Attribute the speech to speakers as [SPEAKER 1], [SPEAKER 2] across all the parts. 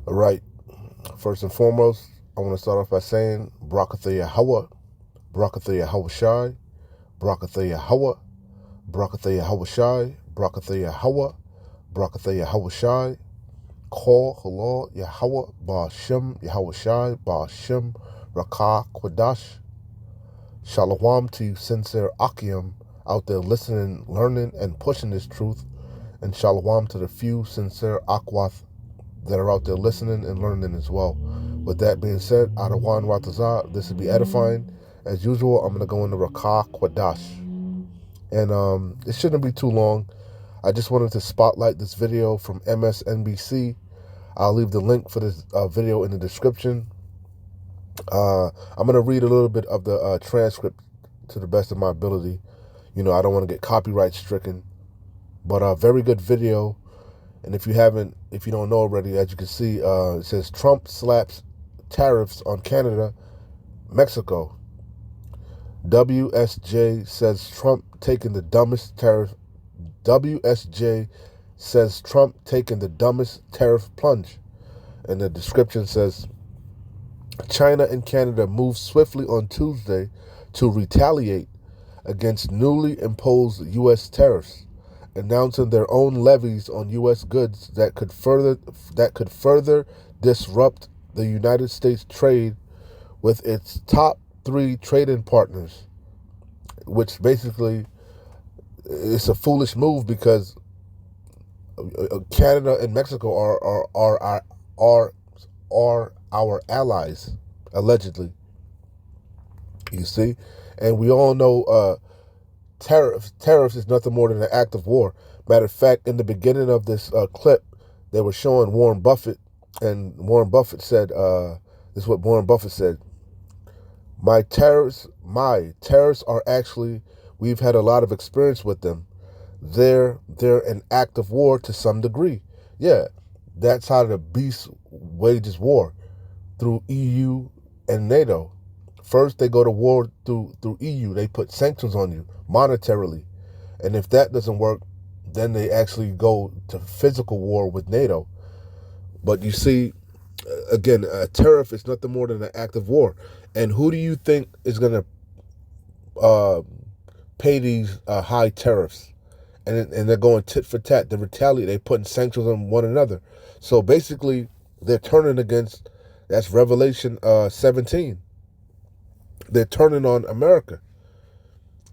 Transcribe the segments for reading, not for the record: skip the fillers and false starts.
[SPEAKER 1] All right. First and foremost, I want to start off by saying Barakatha Yahweh, Barakatha Yahweh Shai, Barakatha Yahweh, Barakatha Yahweh Shai, Barakatha Yahweh, Barakatha Yahweh Shai, Kol Halal Yahweh, Ba'ashem Yahweh Shai, Ba'ashem Rakah Kwadash. Shalom to you sincere Akim out there listening, learning, and pushing this truth. And shalom to the few sincere Akwath that are out there listening and learning as well. With that being said, Adawan Watazah, this will be edifying. As usual, I'm going to go into Rakah Kwadash. And it shouldn't be too long. I just wanted to spotlight this video from MSNBC. I'll leave the link for this video in the description. I'm going to read a little bit of the transcript to the best of my ability. You know, I don't want to get copyright stricken. But a very good video. And if you don't know already, as you can see, it says Trump slaps tariffs on Canada, Mexico. WSJ says Trump taking the dumbest tariff. WSJ says Trump taking the dumbest tariff plunge. And the description says, China and Canada moved swiftly on Tuesday to retaliate against newly imposed U.S. tariffs, announcing their own levies on U.S. goods that could further disrupt the United States trade with its top three trading partners, which basically is a foolish move because Canada and Mexico are our allies, allegedly. You see, and we all know tariffs is nothing more than an act of war. Matter of fact, in the beginning of this clip, they were showing Warren Buffett, and Warren Buffett said, this is what Warren Buffett said, my tariffs are actually, we've had a lot of experience with them. They're an act of war to some degree. Yeah, that's how the beast wages war, through EU and NATO. First, they go to war through EU. They put sanctions on you monetarily. And if that doesn't work, then they actually go to physical war with NATO. But you see, again, a tariff is nothing more than an act of war. And who do you think is going to pay these high tariffs? And they're going tit for tat. They retaliate. They're putting sanctions on one another. So basically, they're turning against, that's Revelation 17. They're turning on America.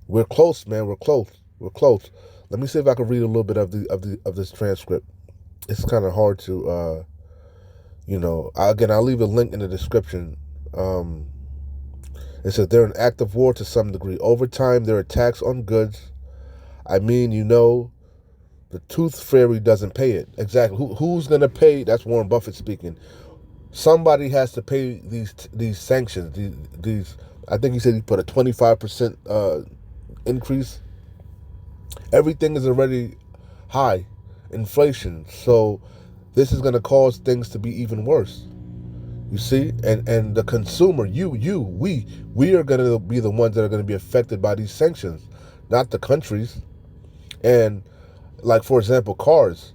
[SPEAKER 1] We're close, man. We're close. We're close. Let me see if I can read a little bit of this transcript. It's kind of hard to, I'll leave a link in the description. It says they're an act of war to some degree. Over time, their attacks on goods. I mean, the tooth fairy doesn't pay it. Exactly. Who's going to pay? That's Warren Buffett speaking. Somebody has to pay these sanctions. These. I think he said he put a 25% increase. Everything is already high, inflation. So this is going to cause things to be even worse. You see, and the consumer, we are going to be the ones that are going to be affected by these sanctions, not the countries. And like, for example, cars.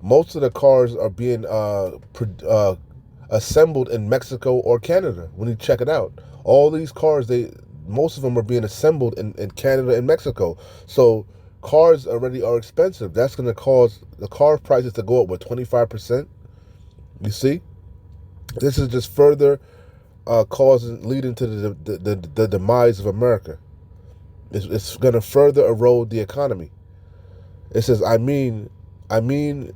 [SPEAKER 1] Most of the cars are being assembled in Mexico or Canada. When you check it out, all these cars, most of them are being assembled in Canada and Mexico. So cars already are expensive. That's going to cause the car prices to go up with 25%. You see, this is just further leading to the demise of America. It's going to further erode the economy. It says, I mean, and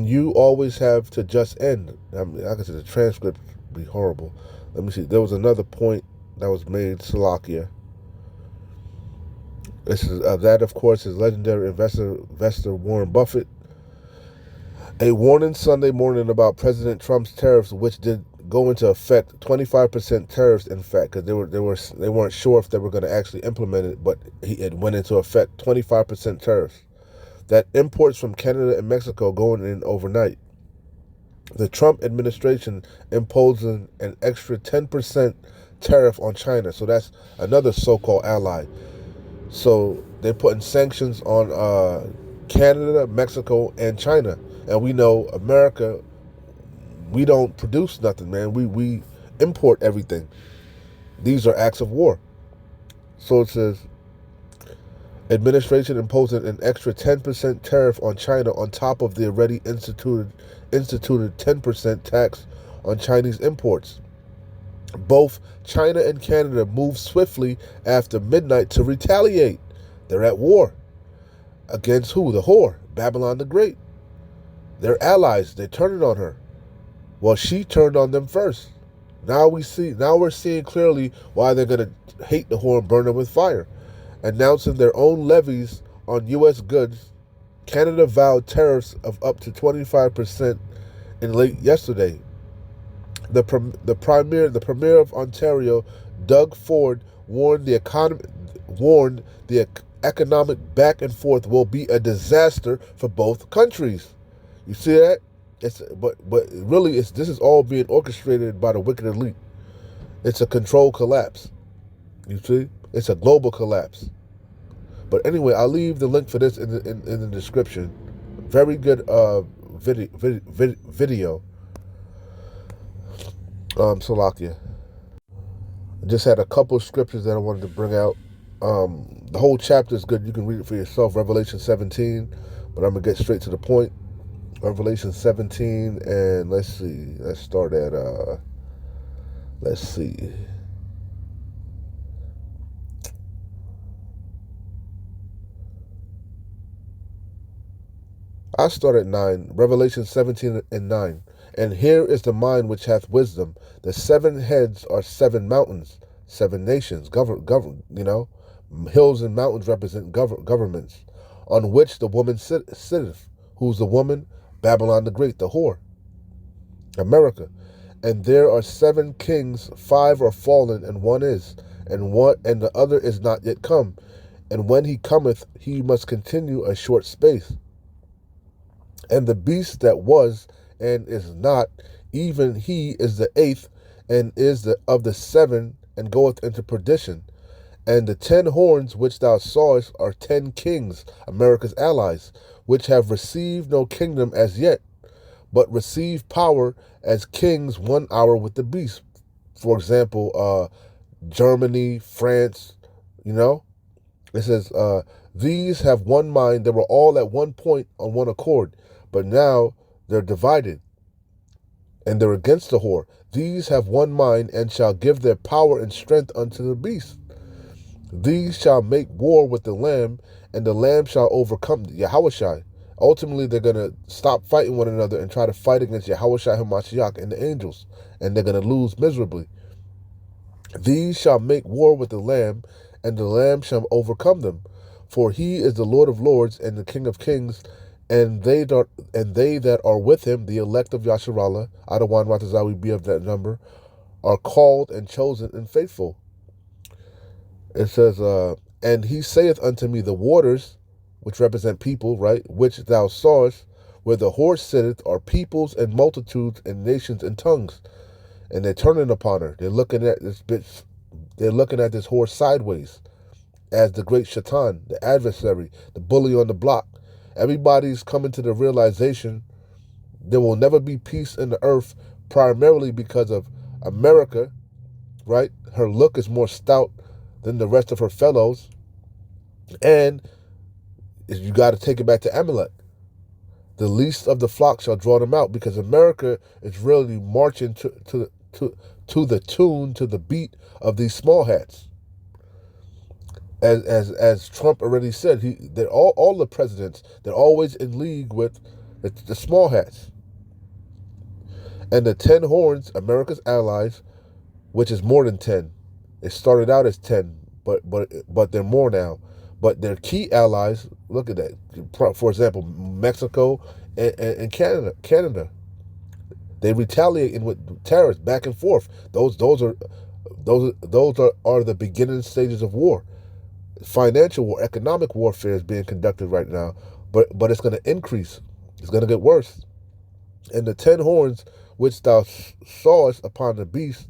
[SPEAKER 1] you always have to just end. I mean, like I said, the transcript be horrible. Let me see. There was another point that was made, Salakia. This is that, of course, is legendary investor Warren Buffett. A warning Sunday morning about President Trump's tariffs, which did go into effect, 25% tariffs, in fact, because they weren't sure if they were going to actually implement it, but it went into effect, 25% tariffs. That imports from Canada and Mexico going in overnight. The Trump administration imposing an extra 10% tariff on China. So that's another so-called ally. So they're putting sanctions on Canada, Mexico, and China. And we know America, We don't produce nothing, man. We import everything. These are acts of war. So it says, administration imposing an extra 10% tariff on China on top of the already instituted 10% tax on Chinese imports. Both China and Canada moved swiftly after midnight to retaliate. They're at war. Against who? The whore, Babylon the Great. They're allies. They're turning on her. Well, she turned on them first. Now we're seeing clearly why they're going to hate the whore and burn her with fire. Announcing their own levies on U.S. goods, Canada vowed tariffs of up to 25% in late yesterday. The premier of Ontario, Doug Ford, warned the economic back and forth will be a disaster for both countries. You see that? But really, this is all being orchestrated by the wicked elite. It's a controlled collapse. You see, it's a global collapse. But anyway, I'll leave the link for this in the description. Very good video. Salakia. I just had a couple of scriptures that I wanted to bring out. The whole chapter is good. You can read it for yourself. Revelation 17. But I'm going to get straight to the point. Revelation 17, and let's see. Let's start at, let's see. I start at 9. Revelation 17 and 9. And here is the mind which hath wisdom. The 7 heads are 7 mountains, 7 nations, hills and mountains represent governments, on which the woman sitteth. Who's the woman? Babylon the Great, the whore, America. And there are 7 kings, 5 are fallen, and 1 is, and the other is not yet come. And when he cometh, he must continue a short space. And the beast that was and is not, even he is the 8th, and is of the 7, and goeth into perdition. And the 10 horns which thou sawest are 10 kings, America's allies, which have received no kingdom as yet, but receive power as kings 1 hour with the beast. For example, Germany, France, It says, these have one mind. They were all at one point on one accord, but now they're divided, and they're against the whore. These have one mind, and shall give their power and strength unto the beast. These shall make war with the Lamb, and the Lamb shall overcome Yahushai. Ultimately, they're going to stop fighting one another and try to fight against Yahushai HaMashiach and the angels, and they're going to lose miserably. These shall make war with the Lamb, and the Lamb shall overcome them. For he is the Lord of lords and the King of kings, and they that are with him, the elect of Yasharallah, Adawan Ratazawi be of that number, are called and chosen and faithful. It says, and he saith unto me, the waters, which represent people, right, which thou sawest, where the horse sitteth, are peoples and multitudes and nations and tongues. And they're turning upon her. They're looking at this bitch. They're looking at this horse sideways as the great Shaitan, the adversary, the bully on the block. Everybody's coming to the realization there will never be peace in the earth, primarily because of America, right? Her look is more stout than the rest of her fellows. And you got to take it back to Amalek. The least of the flock shall draw them out, because America is really marching to the tune, to the beat of these small hats. As Trump already said, they're all the presidents, they're always in league with the small hats. And the 10 horns, America's allies, which is more than 10. It started out as 10, but they're more now. But their key allies, look at that. For example, Mexico and Canada. They retaliate with tariffs back and forth. Those are the beginning stages of war. Financial war, economic warfare is being conducted right now, but it's going to increase. It's going to get worse. And the 10 horns which thou sawest upon the beast,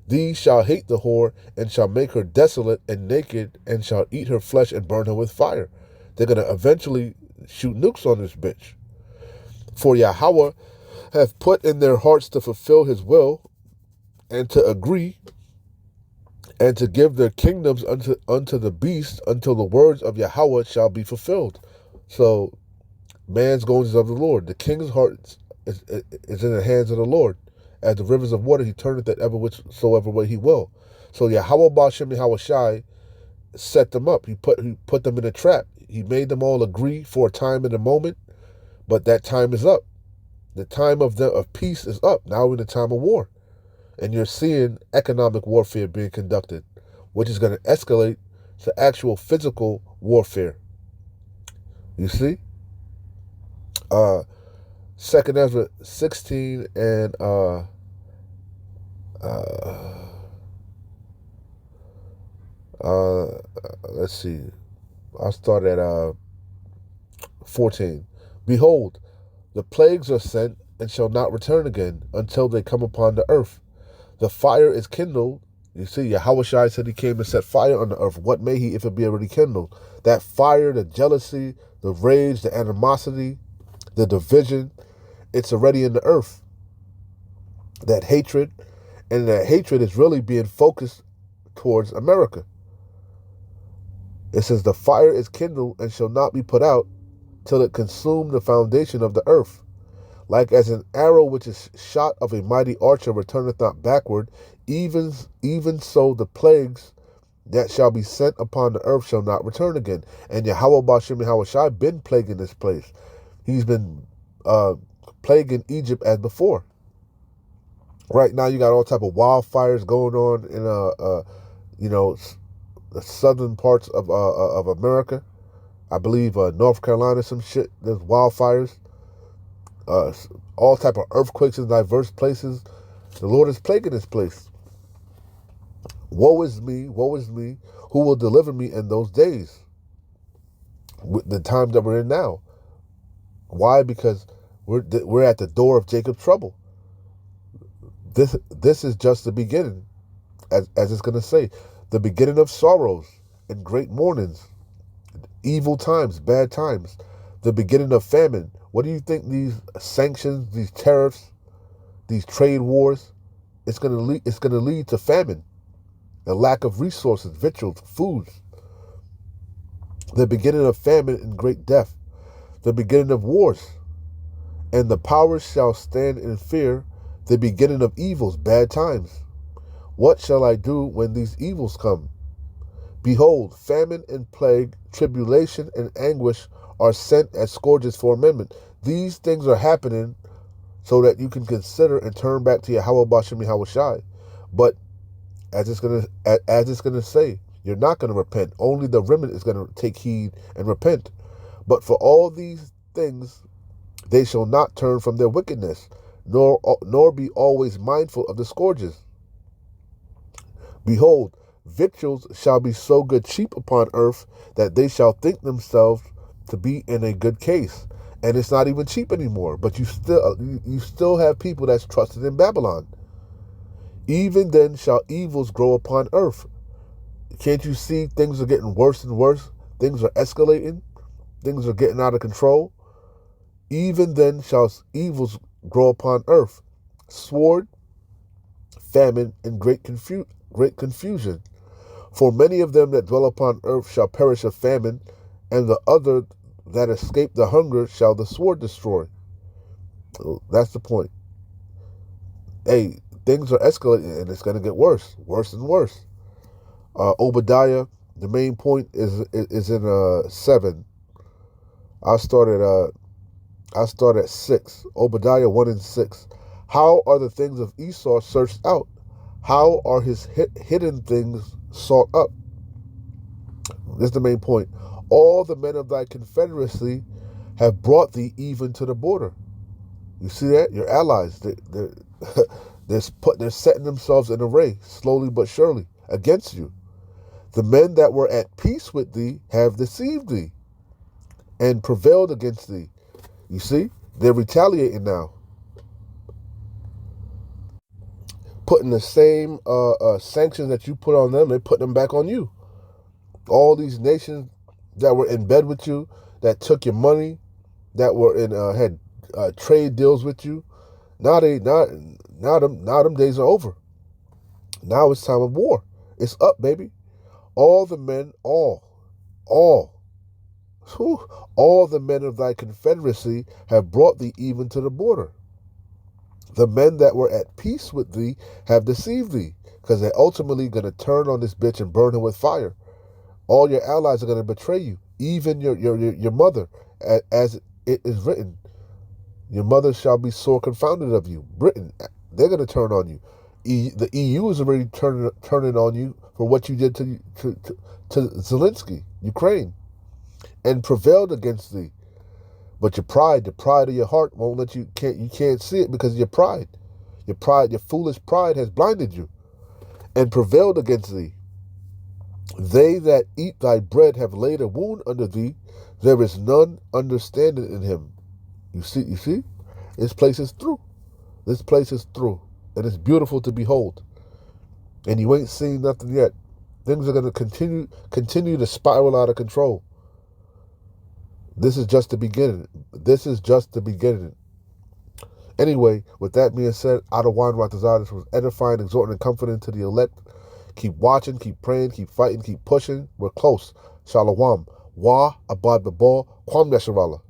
[SPEAKER 1] these shall hate the whore, and shall make her desolate and naked, and shall eat her flesh and burn her with fire. They're going to eventually shoot nukes on this bitch. For Yahweh have put in their hearts to fulfill his will, and to agree, and to give their kingdoms unto the beast, until the words of Yahweh shall be fulfilled. So man's goings is of the Lord. The king's heart is in the hands of the Lord. As the rivers of water, he turneth it ever whichsoever way he will. So Yahweh Ba'ashem Yahweh Shai set them up. He put them in a trap. He made them all agree for a time and a moment, but that time is up. The time of peace is up. Now we're in the time of war. And you're seeing economic warfare being conducted, which is going to escalate to actual physical warfare. You see? 2nd Ezra 16 and let's see. I'll start at 14. Behold, the plagues are sent and shall not return again until they come upon the earth. The fire is kindled. You see, Yahweh Shai said he came to set fire on the earth. What may he if it be already kindled? That fire, the jealousy, the rage, the animosity, the division, it's already in the earth. That hatred, and that hatred is really being focused towards America. It says, the fire is kindled and shall not be put out till it consume the foundation of the earth. Like as an arrow which is shot of a mighty archer returneth not backward, even so the plagues that shall be sent upon the earth shall not return again. And Yahweh Ba'ashem Yahweh Shai been plaguing this place. He's been plaguing Egypt as before. Right now you got all type of wildfires going on in the southern parts of America. I believe North Carolina, some shit. There's wildfires. All type of earthquakes in diverse places. The Lord is plaguing this place. Woe is me, who will deliver me in those days? With the time that we're in now. Why? Because we're at the door of Jacob's trouble. This is just the beginning, as it's going to say, the beginning of sorrows and great mournings, evil times, bad times, the beginning of famine. What do you think these sanctions, these tariffs, these trade wars, it's going to lead to famine, a lack of resources, victuals, foods. The beginning of famine and great death, the beginning of wars, and the powers shall stand in fear, the beginning of evils, bad times. What shall I do when these evils come? Behold, famine and plague, tribulation and anguish are sent as scourges for amendment. These things are happening so that you can consider and turn back to Yahweh Ba'ashem Yahweh Shai. But as it's gonna say, you're not gonna repent. Only the remnant is gonna take heed and repent. But for all these things, they shall not turn from their wickedness, nor be always mindful of the scourges. Behold, victuals shall be so good cheap upon earth that they shall think themselves to be in a good case. And it's not even cheap anymore. But you still have people that's trusted in Babylon. Even then shall evils grow upon earth. Can't you see things are getting worse and worse? Things are escalating. Things are getting out of control. Even then shall evils grow upon earth. Sword, famine, and great confusion. For many of them that dwell upon earth shall perish of famine, and the other that escape the hunger shall the sword destroy. That's the point. Hey, things are escalating, and it's going to get worse and worse. Obadiah, the main point is in 7. I'll start at 6. Obadiah 1 and 6. How are the things of Esau searched out? How are his hidden things sought up? This is the main point. All the men of thy confederacy have brought thee even to the border. You see that? Your allies, they're setting themselves in array, slowly but surely, against you. The men that were at peace with thee have deceived thee and prevailed against thee. You see? They're retaliating now. Putting the same sanctions that you put on them, they're putting them back on you. All these nations that were in bed with you, that took your money, that were in had trade deals with you, Now them days are over. Now it's time of war. It's up, baby. All the men, all, whew, all the men of thy confederacy have brought thee even to the border. The men that were at peace with thee have deceived thee, because they're ultimately going to turn on this bitch and burn him with fire. All your allies are going to betray you, even your mother, as it is written. Your mother shall be sore confounded of you. Britain, they're going to turn on you. The EU is already turning on you for what you did to Zelensky, Ukraine, and prevailed against thee. But your pride, the pride of your heart, won't let you can't see it because of your pride. Your foolish pride has blinded you and prevailed against thee. They that eat thy bread have laid a wound under thee. There is none understanding in him. You see? This place is through. This place is through. And it's beautiful to behold. And you ain't seen nothing yet. Things are going to continue to spiral out of control. This is just the beginning. This is just the beginning. Anyway, with that being said, Adawan Ratazadis was edifying, exhorting, and comforting to the elect. Keep watching, keep praying, keep fighting, keep pushing. We're close. Shalom. Wa abad babal. Kwam Yasharallah.